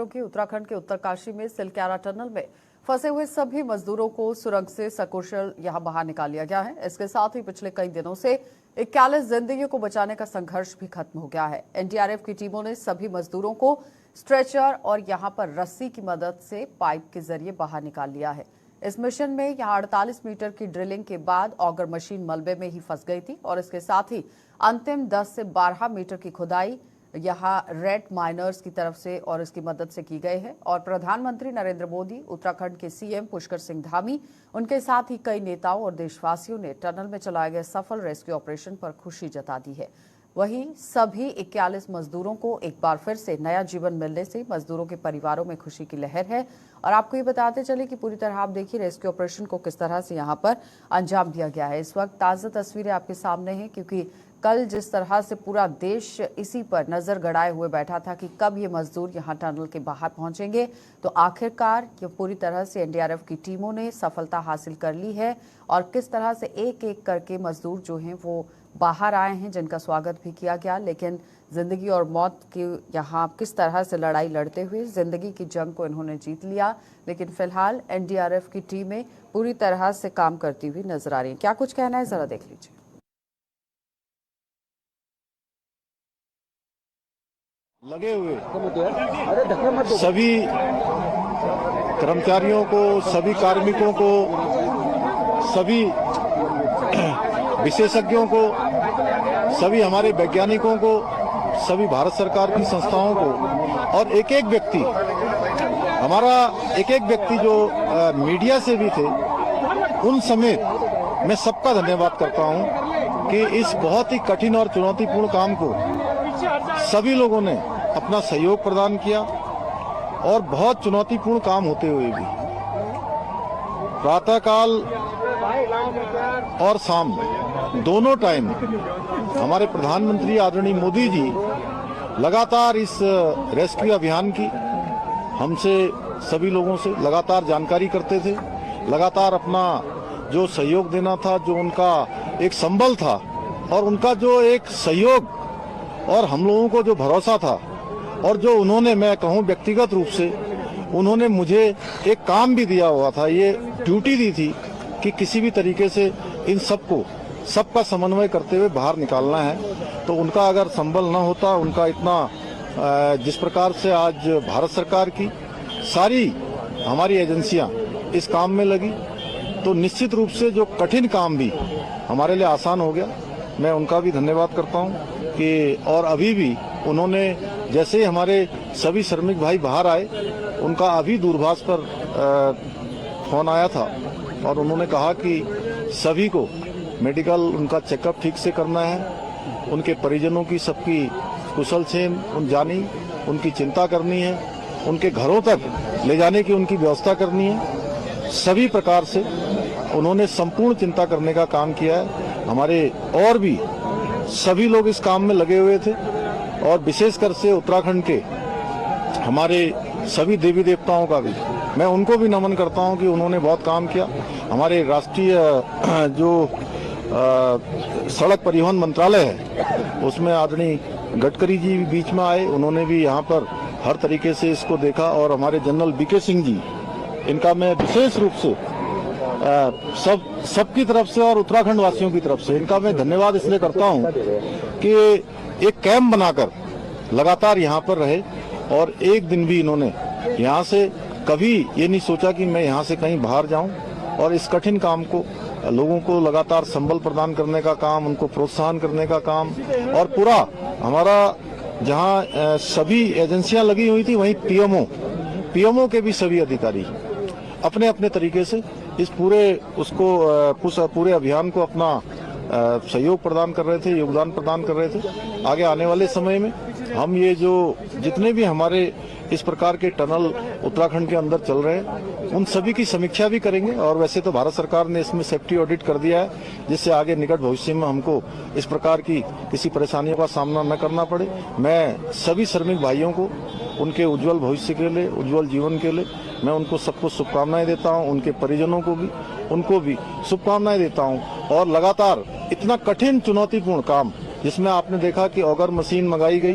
की उत्तराखंड के उत्तरकाशी में सिलक्यारा टनल में फंसे हुए सभी मजदूरों को सुरंग से सकुशल यहां बाहर निकाल लिया गया है। इसके साथ ही पिछले कई दिनों से 41 जिंदगियों को बचाने का संघर्ष भी खत्म हो गया है। एनडीआरएफ की टीमों ने सभी मजदूरों को स्ट्रेचर और यहां पर रस्सी की मदद से पाइप के जरिए बाहर निकाल लिया है। इस मिशन में यहां 48 मीटर की ड्रिलिंग के बाद ऑगर मशीन मलबे में ही फंस गई थी और इसके साथ ही अंतिम 10 से 12 मीटर की खुदाई यहां रेड माइनर्स की तरफ से और इसकी मदद से की गई है। और प्रधानमंत्री नरेंद्र मोदी, उत्तराखंड के सीएम पुष्कर सिंह धामी, उनके साथ ही कई नेताओं और देशवासियों ने टनल में चलाए गए सफल रेस्क्यू ऑपरेशन पर खुशी जता दी है। वहीं सभी 41 मजदूरों को एक बार फिर से नया जीवन मिलने से मजदूरों के परिवारों में खुशी की लहर है। और आपको ये बताते चले कि पूरी तरह आप देखिए रेस्क्यू ऑपरेशन को किस तरह से यहाँ पर अंजाम दिया गया है। इस वक्त ताज़ा तस्वीरें आपके सामने हैं, क्योंकि कल जिस तरह से पूरा देश इसी पर नजर गड़ाए हुए बैठा था कि कब ये मजदूर यहाँ टनल के बाहर पहुंचेंगे, तो आखिरकार ये पूरी तरह से एनडीआरएफ की टीमों ने सफलता हासिल कर ली है। और किस तरह से एक एक करके मजदूर जो हैं वो बाहर आए हैं, जिनका स्वागत भी किया गया। लेकिन जिंदगी और मौत की यहाँ किस तरह से लड़ाई लड़ते हुए जिंदगी की जंग को इन्होंने जीत लिया। लेकिन फिलहाल एनडीआरएफ की टीमें पूरी तरह से काम करती हुई नजर आ रही है। क्या कुछ कहना है, जरा देख लीजिए। लगे हुए सभी कर्मचारियों को, सभी कार्मिकों को, सभी विशेषज्ञों को, सभी हमारे वैज्ञानिकों को, सभी भारत सरकार की संस्थाओं को और एक एक व्यक्ति, हमारा एक एक व्यक्ति जो मीडिया से भी थे, उन समेत मैं सबका धन्यवाद करता हूं कि इस बहुत ही कठिन और चुनौतीपूर्ण काम को सभी लोगों ने अपना सहयोग प्रदान किया। और बहुत चुनौतीपूर्ण काम होते हुए भी प्रातःकाल और शाम दोनों टाइम हमारे प्रधानमंत्री आदरणीय मोदी जी लगातार इस रेस्क्यू अभियान की हमसे सभी लोगों से लगातार जानकारी करते थे, लगातार अपना जो सहयोग देना था, जो उनका एक संबल था और उनका जो एक सहयोग और हम लोगों को जो भरोसा था, और जो उन्होंने, मैं कहूं व्यक्तिगत रूप से उन्होंने मुझे एक काम भी दिया हुआ था, ये ड्यूटी दी थी कि किसी भी तरीके से इन सबका समन्वय करते हुए बाहर निकालना है। तो उनका अगर संबल न होता, उनका इतना जिस प्रकार से आज भारत सरकार की सारी हमारी एजेंसियां इस काम में लगी, तो निश्चित रूप से जो कठिन काम भी हमारे लिए आसान हो गया। मैं उनका भी धन्यवाद करता हूं कि और अभी भी उन्होंने, जैसे हमारे सभी श्रमिक भाई बाहर आए, उनका अभी दूरभाष पर फोन आया था और उन्होंने कहा कि सभी को मेडिकल उनका चेकअप ठीक से करना है, उनके परिजनों की सबकी कुशल क्षेम जानी, उनकी चिंता करनी है, उनके घरों तक ले जाने की उनकी व्यवस्था करनी है। सभी प्रकार से उन्होंने संपूर्ण चिंता करने का काम किया है। हमारे और भी सभी लोग इस काम में लगे हुए थे और विशेषकर से उत्तराखंड के हमारे सभी देवी देवताओं का भी मैं उनको भी नमन करता हूं कि उन्होंने बहुत काम किया। हमारे राष्ट्रीय जो सड़क परिवहन मंत्रालय है, उसमें आदरणीय गडकरी जी बीच में आए, उन्होंने भी यहाँ पर हर तरीके से इसको देखा। और हमारे जनरल बीके सिंह जी, इनका मैं विशेष रूप से सबकी तरफ से और उत्तराखंड वासियों की तरफ से इनका मैं धन्यवाद इसलिए करता हूं कि एक कैंप बनाकर लगातार यहां पर रहे और एक दिन भी इन्होंने यहां से कभी ये नहीं सोचा कि मैं यहां से कहीं बाहर जाऊं। और इस कठिन काम को लोगों को लगातार संबल प्रदान करने का काम, उनको प्रोत्साहन करने का काम, और पूरा हमारा जहां सभी एजेंसियां लगी हुई थी, वहीं पीएमओ के भी सभी अधिकारी अपने अपने तरीके से इस पूरे अभियान को अपना सहयोग प्रदान कर रहे थे, योगदान प्रदान कर रहे थे। आगे आने वाले समय में हम ये जो जितने भी हमारे इस प्रकार के टनल उत्तराखंड के अंदर चल रहे हैं, उन सभी की समीक्षा भी करेंगे। और वैसे तो भारत सरकार ने इसमें सेफ्टी ऑडिट कर दिया है, जिससे आगे निकट भविष्य में हमको इस प्रकार की किसी परेशानियों का सामना न करना पड़े। मैं सभी श्रमिक भाइयों को उनके उज्जवल भविष्य के लिए, उज्जवल जीवन के लिए मैं उनको सबको शुभकामनाएं देता हूं, उनके परिजनों को भी, उनको भी शुभकामनाएं देता हूं। और लगातार इतना कठिन चुनौतीपूर्ण काम, जिसमें आपने देखा कि ऑगर मशीन मंगाई गई।